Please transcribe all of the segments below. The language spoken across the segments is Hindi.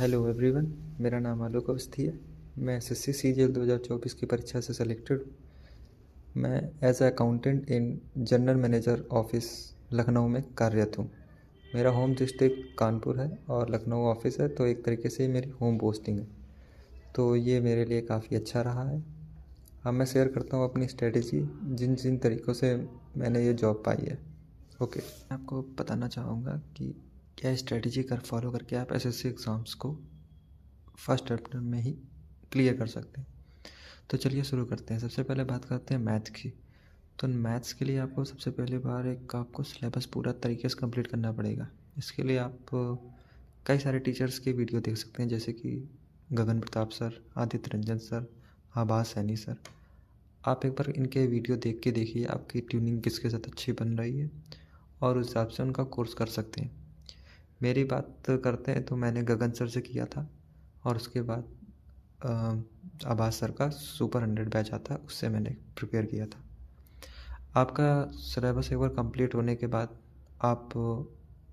हेलो एवरीवन, मेरा नाम आलोक अवस्थी है। मैं एसएससी सीजीएल 2024 की परीक्षा से सेलेक्टेड हूँ। मैं as a accountant in general manager office Lucknow में कार्यरत हूँ। मेरा होम डिस्ट्रिक्ट कानपुर है और लखनऊ ऑफिस है, तो एक तरीके से मेरी होम पोस्टिंग है। तो ये मेरे लिए काफ़ी अच्छा रहा है। अब मैं शेयर करता हूँ अपनी स्ट्रेटेजी, जिन जिन तरीक़ों से मैंने ये जॉब पाई है। ओके, मैं आपको बताना चाहूँगा कि क्या स्ट्रेटेजी कर फॉलो करके आप एसएससी एग्ज़ाम्स को फर्स्ट अटेम्प्ट में ही क्लियर कर सकते हैं। तो चलिए शुरू करते हैं। सबसे पहले बात करते हैं मैथ्स की। तो मैथ्स के लिए आपको सबसे पहले बार आपको सिलेबस पूरा तरीके से कंप्लीट करना पड़ेगा। इसके लिए आप कई सारे टीचर्स के वीडियो देख सकते हैं, जैसे कि गगन प्रताप सर, आदित्य रंजन सर, आभास सैनी सर। आप एक बार इनके वीडियो देख के देखिए आपकी ट्यूनिंग किसके साथ अच्छी बन रही है और उस हिसाब से उनका कोर्स कर सकते हैं। मेरी बात करते हैं तो मैंने गगन सर से किया था और उसके बाद आभास सर का सुपर 100 बैच आता है, उससे मैंने प्रिपेयर किया था। आपका सिलेबस एक बार कंप्लीट होने के बाद आप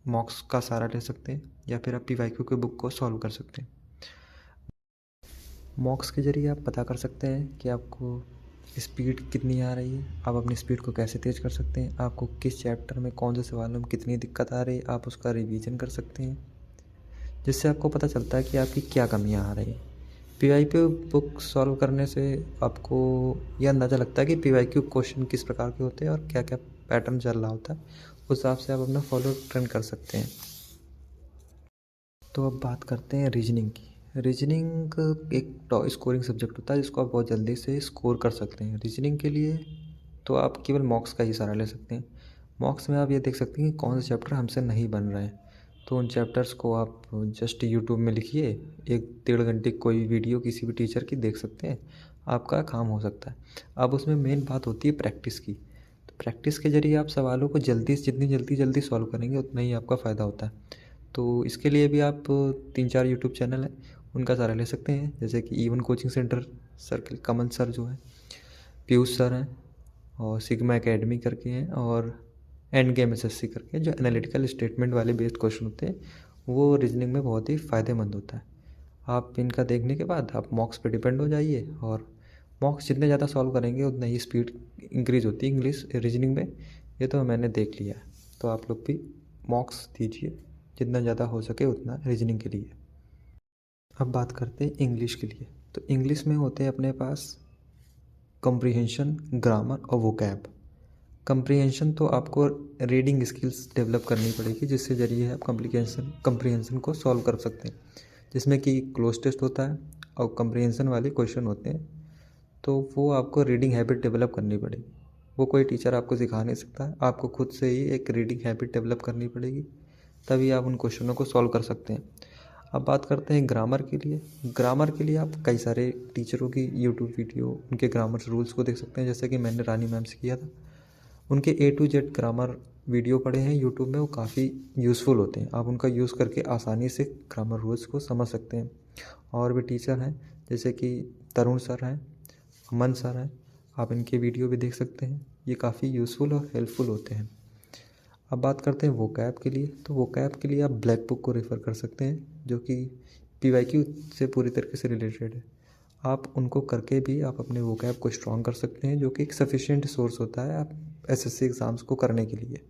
मॉक्स का सहारा ले सकते हैं या फिर आप पीवाईक्यू के बुक को सॉल्व कर सकते हैं। मॉक्स के ज़रिए आप पता कर सकते हैं कि आपको स्पीड कितनी आ रही है, आप अपनी स्पीड को कैसे तेज़ कर सकते हैं, आपको किस चैप्टर में कौन से सवालों में कितनी दिक्कत आ रही है, आप उसका रिवीजन कर सकते हैं, जिससे आपको पता चलता है कि आपकी क्या कमियां आ रही हैं। पीवाईक्यू बुक सॉल्व करने से आपको यह अंदाज़ा लगता है कि पीवाईक्यू क्वेश्चन किस प्रकार के होते हैं और क्या क्या पैटर्न चल रहा होता है, उस हिसाब से आप अपना फॉलो ट्रेंड कर सकते हैं। तो अब बात करते हैं रीजनिंग की। रीजनिंग एक स्कोरिंग सब्जेक्ट होता है जिसको आप बहुत जल्दी से स्कोर कर सकते हैं। रीजनिंग के लिए तो आप केवल मॉक्स का ही सहारा ले सकते हैं। मॉक्स में आप ये देख सकते हैं कि कौन से चैप्टर हमसे नहीं बन रहे हैं, तो उन चैप्टर्स को आप जस्ट यूट्यूब में लिखिए, 1-1.5 घंटे कोई वीडियो किसी भी टीचर की देख सकते हैं, आपका काम हो सकता है। अब उसमें मेन बात होती है प्रैक्टिस की। तो प्रैक्टिस के ज़रिए आप सवालों को जितनी जल्दी सॉल्व करेंगे उतना ही आपका फ़ायदा होता है। तो इसके लिए भी आप 3-4 यूट्यूब चैनल हैं, उनका सहारा ले सकते हैं, जैसे कि इवन कोचिंग सेंटर सर के कमल सर जो हैं, पीयूष सर हैं और सिग्मा एकेडमी करके हैं, और एंड गेम एसएससी करके, जो एनालिटिकल स्टेटमेंट वाले बेस्ड क्वेश्चन होते हैं, वो रीजनिंग में बहुत ही फ़ायदेमंद होता है। आप इनका देखने के बाद आप मॉक्स पे डिपेंड हो जाइए, और मॉक्स जितने ज़्यादा सॉल्व करेंगे उतना ही स्पीड इंक्रीज़ होती है इंग्लिश रीजनिंग में। ये तो मैंने देख लिया है। तो आप लोग भी मॉक्स दीजिए जितना ज़्यादा हो सके उतना रीजनिंग के लिए। अब बात करते हैं इंग्लिश के लिए। तो इंग्लिश में होते हैं अपने पास कॉम्प्रिहेंशन, ग्रामर और वोकैब। कम्प्रीहेंशन तो आपको रीडिंग स्किल्स डेवलप करनी पड़ेगी, जिससे ज़रिए आप कम्प्रीहेंशन को सॉल्व कर सकते हैं, जिसमें कि क्लोज टेस्ट होता है और कम्प्रीहेंशन वाले क्वेश्चन होते हैं। तो वो आपको रीडिंग हैबिट डेवलप करनी पड़ेगी। वो कोई टीचर आपको सिखा नहीं सकता है, आपको खुद से ही एक रीडिंग हैबिट डेवलप करनी पड़ेगी, तभी आप उन क्वेश्चनों को सॉल्व कर सकते हैं। अब बात करते हैं ग्रामर के लिए। ग्रामर के लिए आप कई सारे टीचरों की यूट्यूब वीडियो, उनके ग्रामर रूल्स को देख सकते हैं, जैसे कि मैंने रानी मैम से किया था। उनके A to Z grammar video पड़े हैं यूट्यूब में, वो काफ़ी यूज़फुल होते हैं। आप उनका यूज़ करके आसानी से ग्रामर रूल्स को समझ सकते हैं। और भी टीचर हैं जैसे कि तरुण सर हैं, अमन सर हैं, आप इनके वीडियो भी देख सकते हैं। ये काफ़ी यूज़फुल और हेल्पफुल होते हैं। अब बात करते हैं वोकैब के लिए। तो वोकैब के लिए आप ब्लैक बुक को रेफ़र कर सकते हैं, जो कि पीवाईक्यू से पूरी तरीके से रिलेटेड है। आप उनको करके भी आप अपने वोकैब को स्ट्रॉन्ग कर सकते हैं, जो कि एक सफिशिएंट सोर्स होता है आप एसएससी एग्ज़ाम्स को करने के लिए।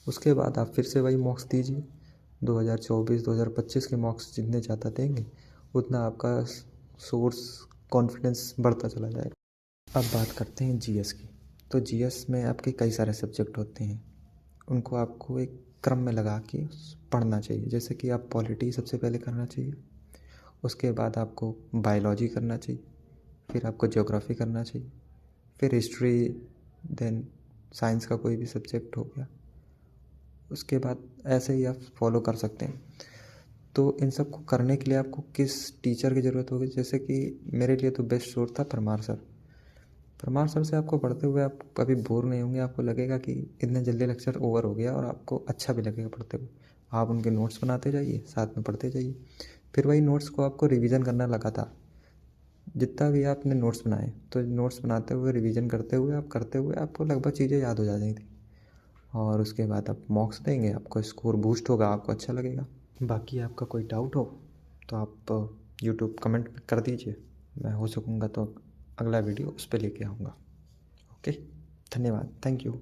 उसके बाद आप फिर से वही मॉक्स दीजिए। 2024-2025 के मॉक्स जितने ज़्यादा देंगे उतना आपका सोर्स कॉन्फिडेंस बढ़ता चला जाएगा। अब बात करते हैं जीएस की। तो जीएस में आपके कई सारे सब्जेक्ट होते हैं, उनको आपको एक क्रम में लगा के पढ़ना चाहिए। जैसे कि आप पॉलिटी सबसे पहले करना चाहिए, उसके बाद आपको बायोलॉजी करना चाहिए, फिर आपको ज्योग्राफी करना चाहिए, फिर हिस्ट्री, देन साइंस का कोई भी सब्जेक्ट हो गया। उसके बाद ऐसे ही आप फॉलो कर सकते हैं। तो इन सब को करने के लिए आपको किस टीचर की ज़रूरत होगी, जैसे कि मेरे लिए तो बेस्ट सोर्स था परमार सर। परमार सर से आपको पढ़ते हुए आप कभी बोर नहीं होंगे, आपको लगेगा कि इतने जल्दी लेक्चर ओवर हो गया, और आपको अच्छा भी लगेगा पढ़ते हुए। आप उनके नोट्स बनाते जाइए, साथ में पढ़ते जाइए, फिर वही नोट्स को आपको रिवीजन करना लगातार। जितना भी आपने नोट्स बनाए, तो नोट्स बनाते हुए रिवीजन करते हुए आपको लगभग चीज़ें याद हो जाती थी, और उसके बाद आप मॉक्स देंगे, आपका स्कोर बूस्ट होगा, आपको अच्छा लगेगा। बाकी आपका कोई डाउट हो तो आप यूट्यूब कमेंट कर दीजिए, मैं हो सकूँगा तो अगला वीडियो उस पर लेके आऊँगा। ओके, धन्यवाद, थैंक यू।